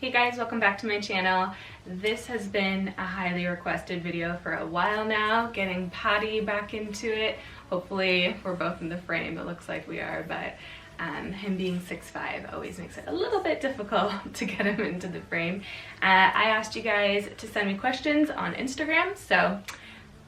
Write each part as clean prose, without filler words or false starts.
Hey guys, welcome back to my channel. This has been a highly requested video for a while now, getting Paddy back into it. Hopefully we're both in the frame, it looks like we are, but him being 6'5" always makes it a little bit difficult to get him into the frame. I asked you guys to send me questions on Instagram, so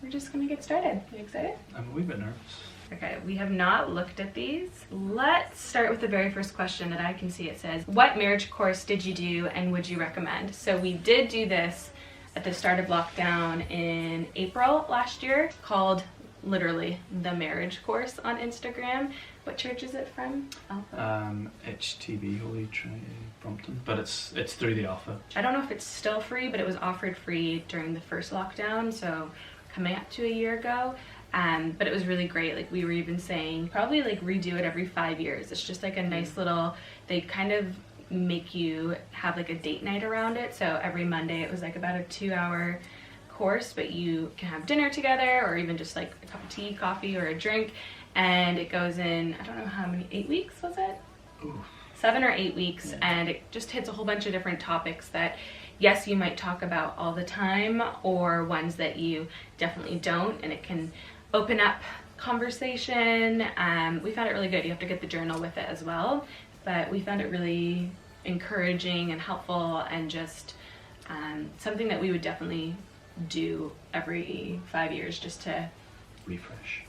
we're just gonna get started. You excited? I'm a wee bit nervous. Okay, we have not looked at these. Let's start with the very first question that I can see. It says, what marriage course did you do and would you recommend? So we did do this at the start of lockdown in April last year, called literally the marriage course on Instagram. What church is it from? Alpha? HTB, Holy Trinity, Brompton, but it's through the Alpha. I don't know if it's still free, but it was offered free during the first lockdown, so coming up to a year ago. But it was really great. Like, we were even saying probably like redo it every 5 years. It's just like a nice little, they kind of make you have like a date night around it. So every Monday it was like about a 2-hour course, but you can have dinner together or even just like a cup of tea, coffee, or a drink. And it goes in, I don't know how many, 8 weeks was it? Ooh. 7 or 8 weeks. And it just hits a whole bunch of different topics that, yes, you might talk about all the time, or ones that you definitely don't, and it can open up conversation. We found it really good. You have to get the journal with it as well, but we found it really encouraging and helpful, and just something that we would definitely do every 5 years just to refresh,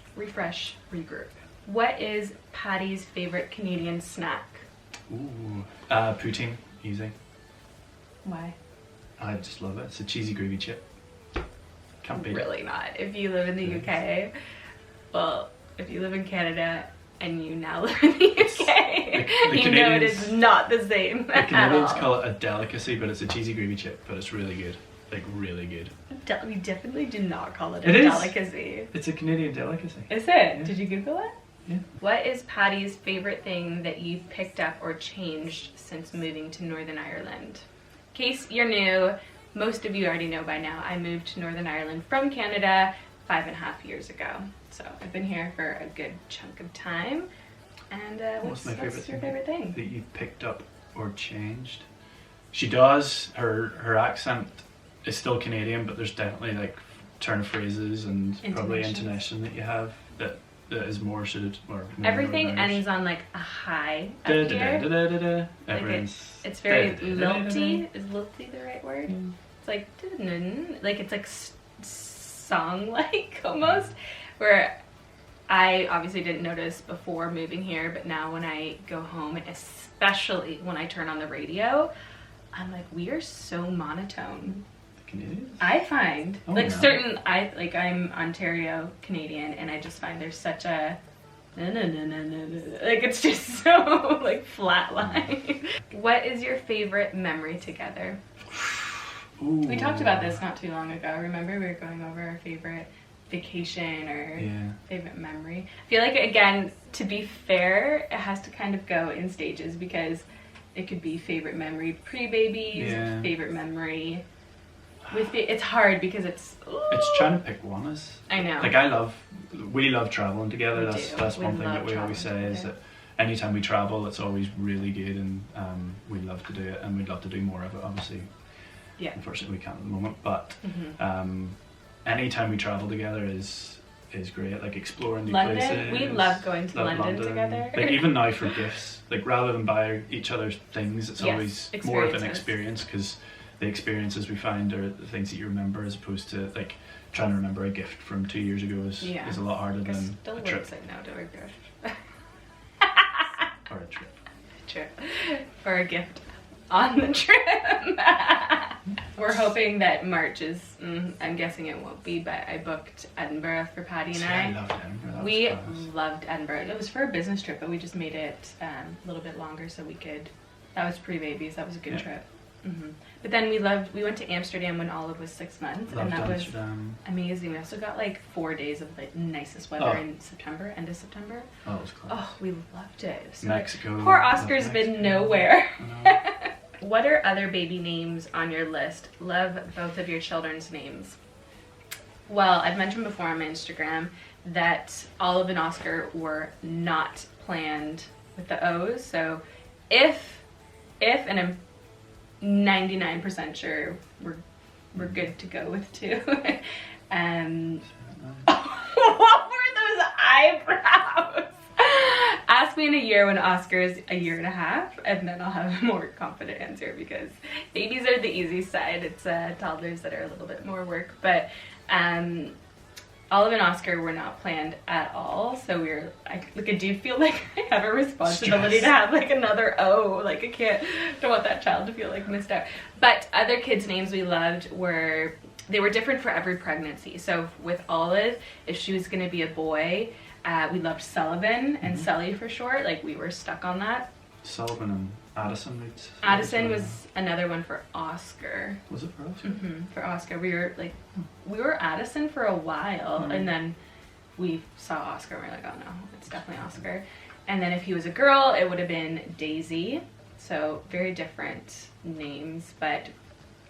regroup. What is Paddy's favorite Canadian snack? Ooh, poutine, easy. Why? I just love it. It's a cheesy gravy chip. Can't beat it. Really not. If you live in the UK, well, if you live in Canada and you now live in the UK, you know it is not the same. The Canadians call it a delicacy, but it's a cheesy gravy chip, but it's really good. Like, really good. We definitely do not call it a delicacy. It's a Canadian delicacy. Is it? Yeah. Did you Google it? Yeah. What is Paddy's favorite thing that you've picked up or changed since moving to Northern Ireland? In case you're new, most of you already know by now, I moved to Northern Ireland from Canada 5.5 years ago. So I've been here for a good chunk of time. And what's your favorite thing that you've picked up or changed? She does. Her accent is still Canadian, but there's definitely like turn of phrases and probably intonation that you have that is more suited. Or everything ends on like a high up here. It's very lilty. Is lilty the right word? It's like it's like song-like almost, where I obviously didn't notice before moving here, but now when I go home, and especially when I turn on the radio, I'm like, we are so monotone. I find I'm Ontario Canadian, and I just find there's such a like, it's just so like flat line. What is your favorite memory together? Ooh. We talked about this not too long ago. Remember, we were going over our favorite vacation or favorite memory. I feel like, again, to be fair, it has to kind of go in stages, because it could be favorite memory pre-babies, favorite memory with it's hard because it's trying to pick one. I know. Like, we love traveling together. That's one thing that we always say is that anytime we travel, it's always really good, and we love to do it, and we'd love to do more of it, obviously. Yeah. Unfortunately, we can't at the moment, but anytime we travel together is great. Like, exploring new places. We love going to London together. Like, even now for gifts, like, rather than buy each other things, it's always more of an experience, because the experiences we find are the things that you remember, as opposed to like trying to remember a gift from 2 years ago is a lot harder than a trip. No to a gift. Or a trip. Or a gift on the trip. We're hoping that March is, I'm guessing it won't be, but I booked Edinburgh for Paddy and I. I loved Edinburgh. We loved Edinburgh. It was for a business trip, but we just made it a little bit longer so we could, that was pre-babies, that was a good trip. But then we went to Amsterdam when Olive was 6 months, and that was amazing. We also got like 4 days of like nicest weather in September, end of September. Oh, it was close. Oh, we loved it. So Mexico. Poor Oscar's been nowhere. What are other baby names on your list? Love both of your children's names. Well, I've mentioned before on my Instagram that Olive and Oscar were not planned with the O's. So if and I'm 99% sure we're good to go with too. What were those eyebrows? Ask me in a year when Oscar's a year and a half, and then I'll have a more confident answer, because babies are the easy side. It's toddlers that are a little bit more work. But Olive and Oscar were not planned at all, so I do feel like I have a responsibility to have like another O. Like don't want that child to feel like missed out. But other kids' names we loved were different for every pregnancy. So with Olive, if she was going to be a boy, we loved Sullivan and Sully for short. Like we were stuck on that. Sullivan and Addison. Addison was another one for Oscar. Was it for Oscar? For Oscar, we were Addison for a while, and then we saw Oscar and we were like, oh no, it's definitely Oscar. And then if he was a girl, it would have been Daisy. So very different names, but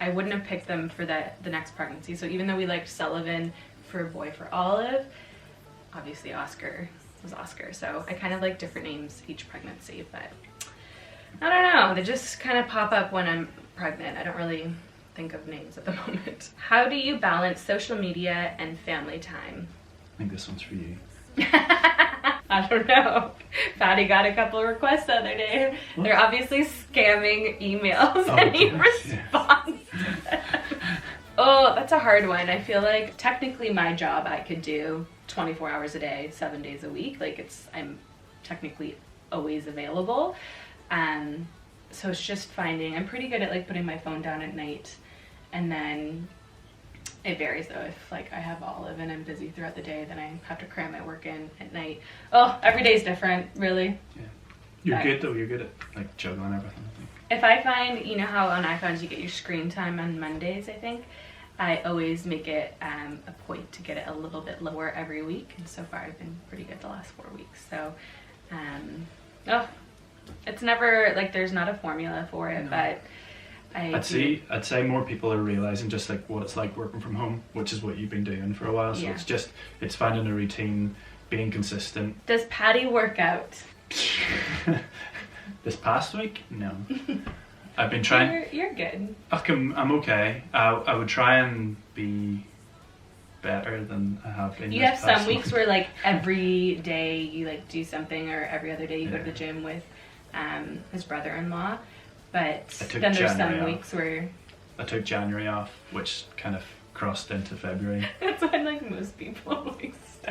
I wouldn't have picked them for the next pregnancy. So even though we liked Sullivan for a boy for Olive, obviously Oscar was Oscar. So I kind of like different names each pregnancy, but I don't know. They just kind of pop up when I'm pregnant. I don't really think of names at the moment. How do you balance social media and family time? I think this one's for you. I don't know. Paddy got a couple of requests the other day. What? They're obviously scamming emails and he responds to them. Oh, that's a hard one. I feel like technically my job I could do 24 hours a day, 7 days a week. Like I'm technically always available. So it's just finding, I'm pretty good at like putting my phone down at night, and then it varies though. If like I have Olive and I'm busy throughout the day, then I have to cram my work in at night. Oh, every day's different, really. Yeah. You're good though, you're good at like juggling everything, I think. If I find, you know how on iPhones you get your screen time on Mondays, I think, I always make it a point to get it a little bit lower every week, and so far I've been pretty good the last 4 weeks. So, it's never like there's not a formula for it, but I'd say more people are realizing just like what it's like working from home, which is what you've been doing for a while. So it's finding a routine, being consistent. Does Paddy work out? This past week, no. I've been trying. You're good. I'm okay. I would try and be better than I have been. You have some weeks where like every day you like do something, or every other day you go to the gym with his brother-in-law, but then there's some weeks where I took January off, which kind of crossed into February. That's when like most people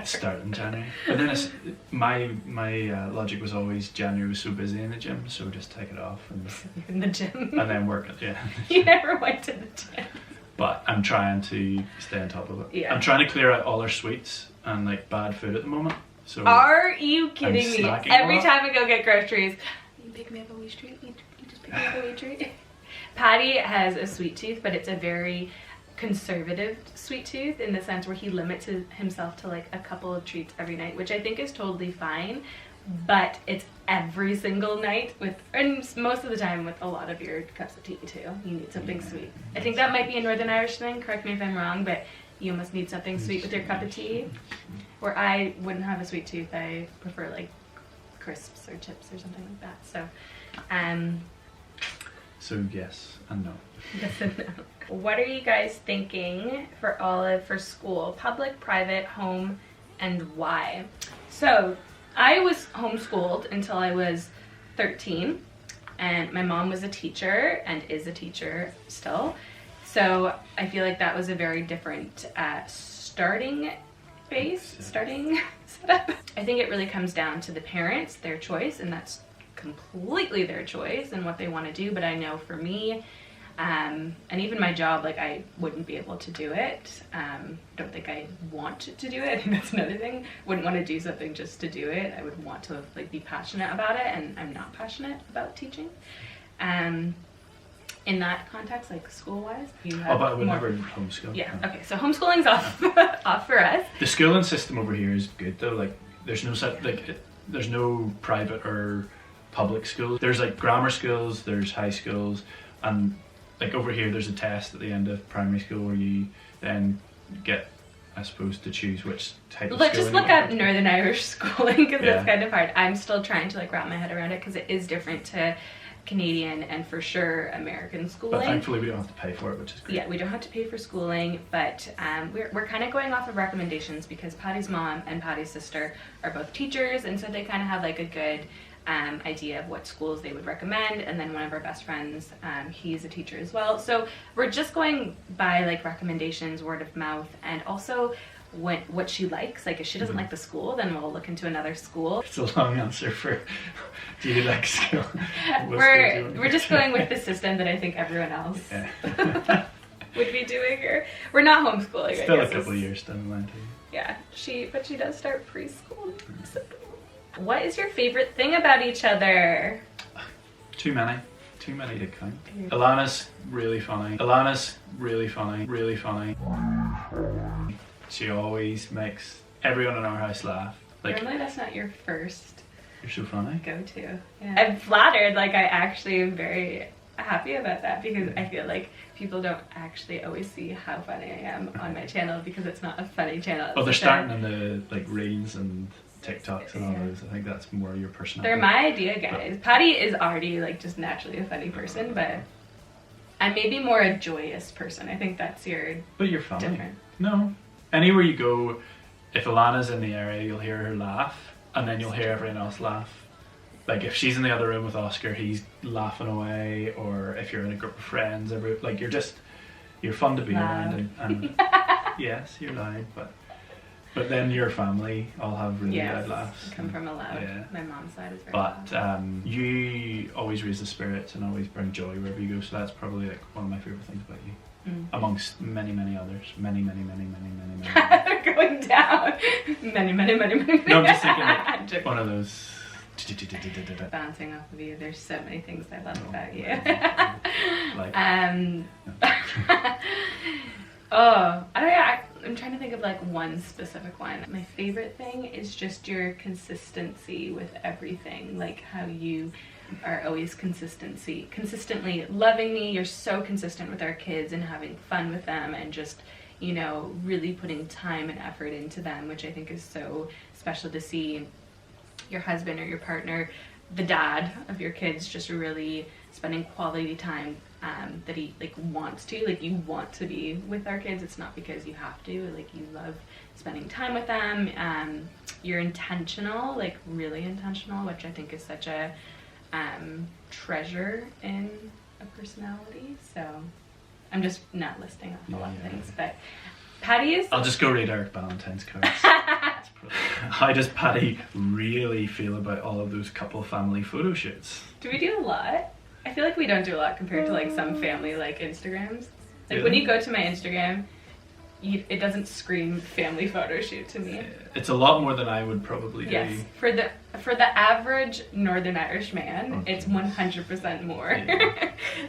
start in January. But then my logic was always January was so busy in the gym, so just take it off and in the gym and then work it. Yeah. You never went to the gym. But I'm trying to stay on top of it. Yeah. I'm trying to clear out all our sweets and like bad food at the moment. So are you kidding me? Every time I go get groceries, you pick me up a wee treat. You just pick me up a wee treat. Paddy has a sweet tooth, but it's a very conservative sweet tooth in the sense where he limits himself to like a couple of treats every night, which I think is totally fine, but it's every single night and most of the time with a lot of your cups of tea too. You need something sweet. I think that might be a Northern Irish thing, correct me if I'm wrong, but you almost need something sweet with your cup of tea. Where I wouldn't have a sweet tooth, I prefer like crisps or chips or something like that. So yes and no. Yes and no. What are you guys thinking for Olive for school? Public, private, home, and why? So I was homeschooled until I was 13, and my mom was a teacher and is a teacher still. So I feel like that was a very different starting setup. I think it really comes down to the parents, their choice, and that's completely their choice and what they want to do. But I know for me, and even my job, like I wouldn't be able to do it. Don't think I want to do it. I think that's another thing. Wouldn't want to do something just to do it. I would want to like be passionate about it, and I'm not passionate about teaching. In that context, like school-wise, you have but I would never homeschool. Yeah. Okay. So homeschooling's off for us. The schooling system over here is good though. Like there's no private or public schools. There's like grammar schools, there's high schools, and like over here there's a test at the end of primary school where you then get, I suppose, to choose which type of schooling. Just look up Northern Irish schooling, because it's kind of hard. I'm still trying to like wrap my head around it, because it is different to Canadian and for sure American schooling. But thankfully we don't have to pay for it, which is great. Yeah, we don't have to pay for schooling, but we're kind of going off of recommendations because Paddy's mom and Paddy's sister are both teachers, and so they kind of have like a good idea of what schools they would recommend. And then one of our best friends, he's a teacher as well. So we're just going by like recommendations, word of mouth, and also what she likes. Like if she doesn't like the school, then we'll look into anher school. It's a long answer for do you like school? We're just going with the system that I think everyone else would be doing here. We're not homeschooling. Still a couple of years down the line too. Yeah, but she does start preschool. So. What is your favorite thing about each other? Too many to count. Elanna's really funny. Really funny. She always makes everyone in our house laugh. Like, normally that's not your first you're so funny. Go-to. Yeah. I'm flattered. Like I actually am very happy about that because I feel like people don't actually always see how funny I am on my channel because it's not a funny channel. Oh, they're starting in the like reels and TikToks and all those. I think that's more your personality. They're my idea, guys. Paddy is already like just naturally a funny person, but I'm maybe more a joyous person. I think that's your. But you're funny. Different. No. Anywhere you go, if Elanna's in the area, you'll hear her laugh, and then you'll hear everyone else laugh. Like if she's in the other room with Oscar, he's laughing away, or if you're in a group of friends, you're fun to be around, and yes, you're loud, but then your family all have really loud laughs. Come from a loud. Yeah. My mom's side is very loud. But you always raise the spirits and always bring joy wherever you go. So that's probably like one of my favorite things about you. Amongst many others. Many. Going down. Many. No, I'm just thinking like one of those. Bouncing off of you. There's so many things I love about you. Like. I'm trying to think of like one specific one. My favorite thing is just your consistency with everything. Like how you are always consistently loving me. You're so consistent with our kids and having fun with them and just, you know, really putting time and effort into them, which I think is so special to see your husband or your partner, the dad of your kids, just really spending quality time that he like wants to. Like you want to be with our kids. It's not because you have to. Like you love spending time with them. You're intentional, like really intentional, which I think is such a treasure in a personality. So I'm just not listing off a lot of things, but Paddy's. I'll just go read Eric Ballantyne's cards. How does Paddy really feel about all of those couple family photo shoots? Do we do a lot? I feel like we don't do a lot compared to like some family like Instagrams. Like when you go to my Instagram, it doesn't scream family photo shoot to me. It's a lot more than I would probably do. Yes, for the average Northern Irish man, it's 100% more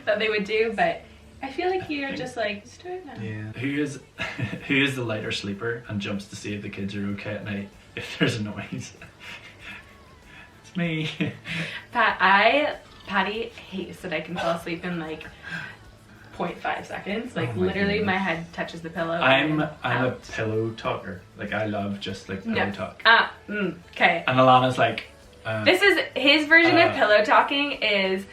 that they would do. But I feel like you're just like, just do it now. Yeah. Who is the lighter sleeper and jumps to see if the kids are okay at night if there's a noise? It's me. Paddy hates that I can fall asleep in like 0.5 seconds. Like literally goodness. My head touches the pillow. I'm a pillow talker. Like I love just like pillow talk. Okay. And Elanna's like this is his version of pillow talking is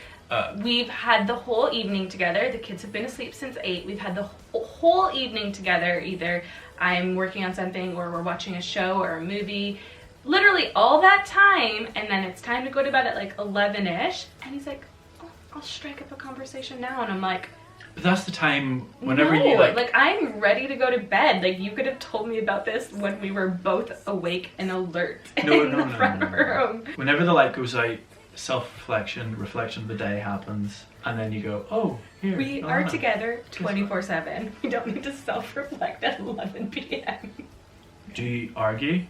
we've had the whole evening together. The kids have been asleep since 8. We've had the whole evening together. Either I'm working on something or we're watching a show or a movie. Literally all that time, and then it's time to go to bed at like 11ish, and he's like, oh, I'll strike up a conversation now, and I'm like, but that's the time whenever you like I'm ready to go to bed. Like you could have told me about this when we were both awake and alert in the front room. Whenever the light goes out, reflection of the day happens, and then you go, oh, here. We are together 24/7. We don't need to self-reflect at 11 p.m. Do you argue?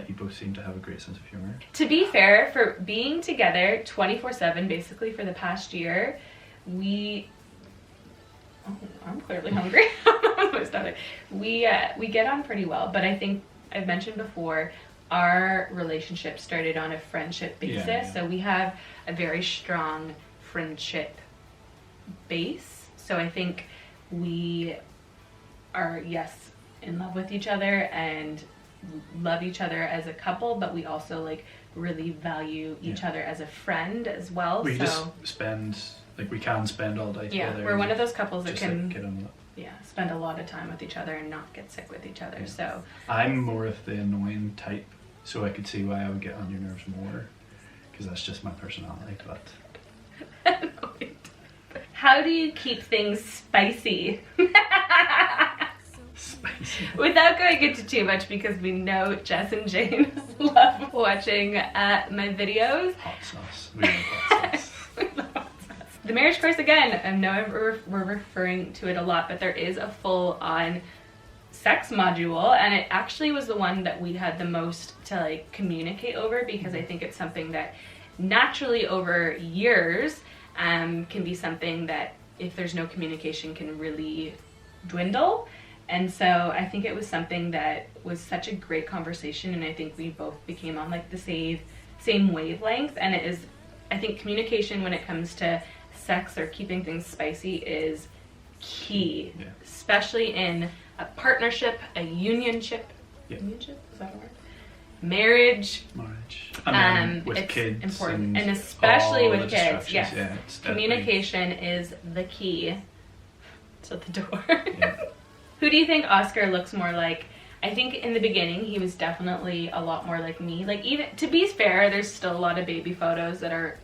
You both seem to have a great sense of humor. To be fair, for being together 24/7, basically for the past year, I'm clearly hungry. We get on pretty well, but I think I've mentioned before, our relationship started on a friendship basis, so we have a very strong friendship base. So I think we are, yes, in love with each other, and love each other as a couple, but we also like really value each other as a friend as well. We just spend, like, we can spend all day together. Yeah, we're one of those couples that can get on with it. spend a lot of time with each other and not get sick with each other. So I'm more of the annoying type, so I could see why I would get on your nerves more, because that's just my personality. But how do you keep things spicy? Spicy. Without going into too much, because we know Jess and Jane love watching my videos. Hot sauce. We love hot sauce. The marriage course, again, I know we're referring to it a lot, but there is a full-on sex module, and it actually was the one that we had the most to like communicate over, because I think it's something that naturally over years can be something that, if there's no communication, can really dwindle. And so I think it was something that was such a great conversation, and I think we both became on like the same wavelength. And it is, I think communication when it comes to sex or keeping things spicy is key, especially in a partnership, a unionship. Unionship, is that a word? Marriage. And with it's kids important, and especially with kids. Yes, communication definitely is the key to the door. Who do you think Oscar looks more like? I think in the beginning he was definitely a lot more like me. Like, even to be fair, there's still a lot of baby photos that are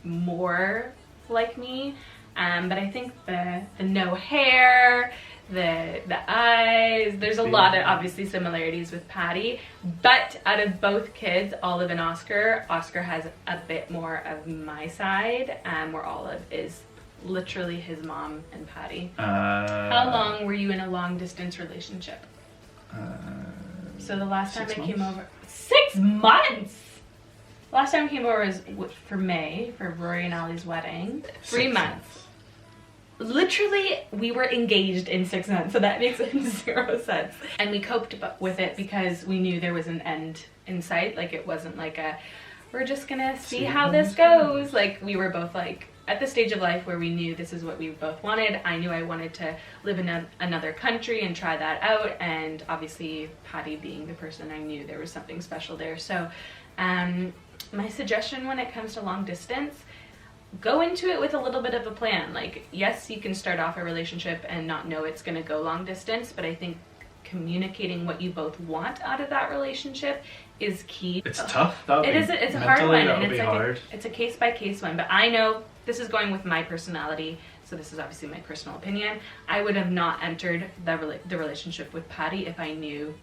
more like me. But I think the no hair, the eyes, there's a lot of obviously similarities with Paddy. But out of both kids, Olive and Oscar has a bit more of my side, where Olive is literally his mom and Paddy. How long were you in a long distance relationship? So the last time I came over, 6 months. Last time I came over was for May, for Rory and Ali's wedding. 3 months. Literally, we were engaged in 6 months, so that makes 0 sense. And we coped with it because we knew there was an end in sight. Like, it wasn't like we're just gonna see how this goes. Like, we were both like, at the stage of life where we knew this is what we both wanted. I knew I wanted to live in another country and try that out, and obviously Paddy being the person, I knew there was something special there. So my suggestion when it comes to long distance, go into it with a little bit of a plan. Like, yes, you can start off a relationship and not know it's going to go long distance, but I think communicating what you both want out of that relationship is key. It's tough. It's a hard one, and it's like it's a case by case one. But I know this is going with my personality, so this is obviously my personal opinion. I would have not entered the relationship with Paddy if I knew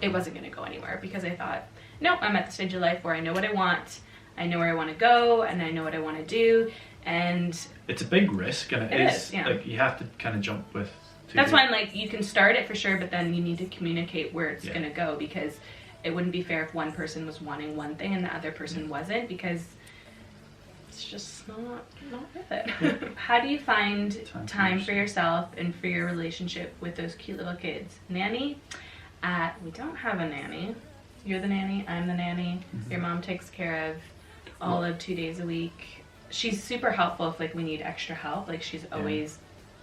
it wasn't going to go anywhere, because I thought, no, I'm at the stage of life where I know what I want, I know where I want to go, and I know what I want to do. And it's a big risk, and it is like you have to kind of jump with. That's why I'm like, you can start it for sure, but then you need to communicate where it's going to go, because it wouldn't be fair if one person was wanting one thing and the other person wasn't, because it's just not worth it. How do you find time for yourself and for your relationship with those cute little kids? Nanny? We don't have a nanny. You're the nanny, I'm the nanny. Your mom takes care of Olive 2 days a week. She's super helpful if like we need extra help. Like, she's always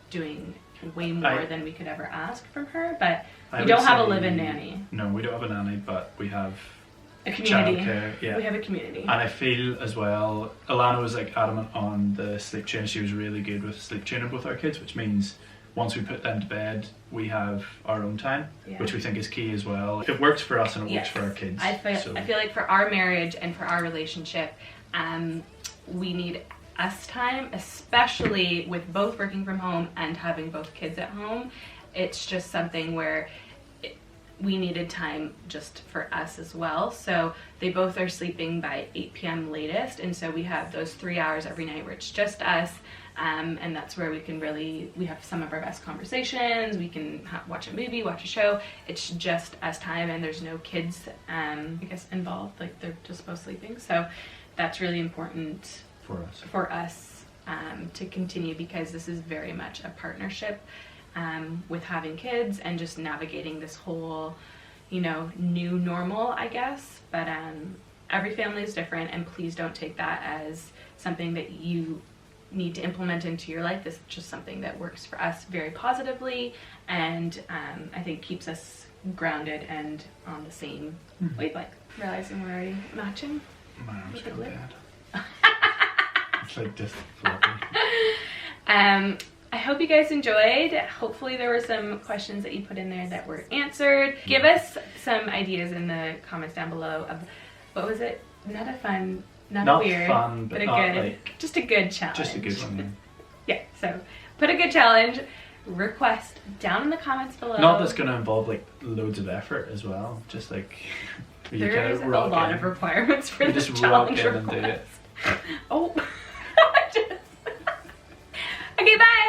doing way more than we could ever ask from her, but we don't have a live-in nanny. No, we don't have a nanny, but we have a community. Childcare, We have a community. And I feel as well, Elanna was like adamant on the sleep training. She was really good with sleep training both our kids, which means once we put them to bed, we have our own time, which we think is key as well. It works for us and it works for our kids. I feel like for our marriage and for our relationship, we need us time, especially with both working from home and having both kids at home. It's just something where we needed time just for us as well. So they both are sleeping by 8 p.m. latest, and so we have those 3 hours every night where it's just us, and that's where we have some of our best conversations. We can watch a movie, watch a show. It's just us time, and there's no kids I guess involved, like they're just both sleeping. So that's really important for us to continue, because this is very much a partnership with having kids and just navigating this whole, new normal, I guess. But every family is different, and please don't take that as something that you need to implement into your life. This is just something that works for us very positively, and I think keeps us grounded and on the same wavelength. Realizing we're already matching. My arms go dead. It's like just floppy. I hope you guys enjoyed. Hopefully there were some questions that you put in there that were answered. Give us some ideas in the comments down below of, what was it? Not a fun, not a weird, fun, but a not good, like, just a good challenge. just a good one. Yeah, so put a good challenge request down in the comments below. Not that's going to involve like loads of effort as well. Just like there's a lot of requirements for this just challenge rock in and do it. Oh. Okay, bye.